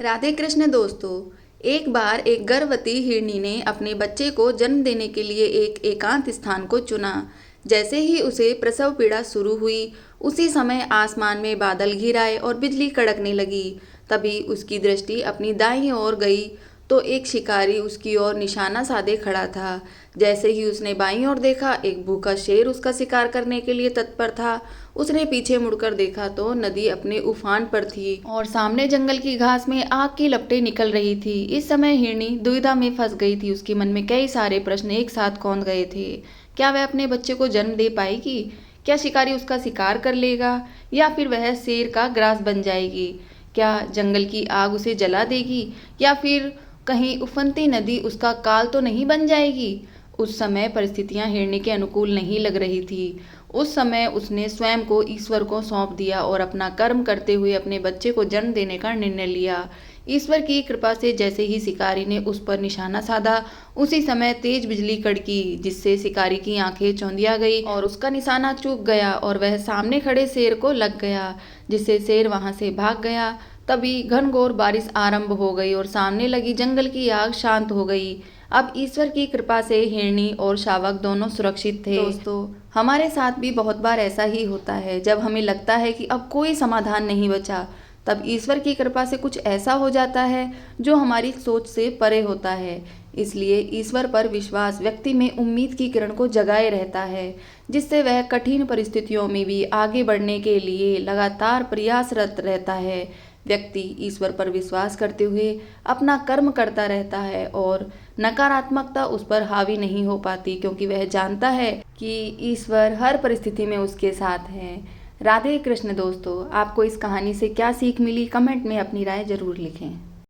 राधे कृष्ण दोस्तों। एक बार एक गर्भवती हिरनी ने अपने बच्चे को जन्म देने के लिए एक एकांत स्थान को चुना। जैसे ही उसे प्रसव पीड़ा शुरू हुई, उसी समय आसमान में बादल घिर आए और बिजली कड़कने लगी। तभी उसकी दृष्टि अपनी दाईं ओर गई तो एक शिकारी उसकी ओर निशाना साधे खड़ा था। जैसे ही उसने बाईं ओर देखा, एक भूखा शेर उसका शिकार करने के लिए तत्पर था। उसने पीछे मुड़कर देखा तो नदी अपने उफान पर थी और सामने जंगल की घास में आग की लपटें निकल रही थी। इस समय हिरनी दुविधा में फंस गई थी। उसके मन में कई सारे प्रश्न एक साथ कौंध गए थे। क्या वह अपने बच्चे को जन्म दे पाएगी? क्या शिकारी उसका शिकार कर लेगा, या फिर वह शेर का ग्रास बन जाएगी? क्या जंगल की आग उसे जला देगी, या फिर कहीं उफनती नदी उसका काल तो नहीं बन जाएगी? उस समय परिस्थितियां हिरनी के अनुकूल नहीं लग रही थी। उस समय उसने स्वयं को ईश्वर को सौंप दिया और अपना कर्म करते हुए अपने बच्चे को जन्म देने का निर्णय लिया। ईश्वर की कृपा से जैसे ही शिकारी ने उस पर निशाना साधा, उसी समय तेज बिजली कड़की, जिससे शिकारी की आंखें चौंधिया गई और उसका निशाना चूक गया और वह सामने खड़े शेर को लग गया, जिससे शेर वहां से भाग गया। तभी घनघोर बारिश आरंभ हो गई और सामने लगी जंगल की आग शांत हो गई। अब ईश्वर की कृपा से हिरनी और शावक दोनों सुरक्षित थे। दोस्तों, हमारे साथ भी बहुत बार ऐसा ही होता है। जब हमें लगता है कि अब कोई समाधान नहीं बचा, तब ईश्वर की कृपा से कुछ ऐसा हो जाता है जो हमारी सोच से परे होता है। इसलिए ईश्वर पर विश्वास व्यक्ति में उम्मीद की किरण को जगाए रहता है, जिससे वह कठिन परिस्थितियों में भी आगे बढ़ने के लिए लगातार प्रयासरत रहता है। व्यक्ति ईश्वर पर विश्वास करते हुए अपना कर्म करता रहता है और नकारात्मकता उस पर हावी नहीं हो पाती, क्योंकि वह जानता है कि ईश्वर हर परिस्थिति में उसके साथ है। राधे कृष्ण दोस्तों, आपको इस कहानी से क्या सीख मिली? कमेंट में अपनी राय जरूर लिखें।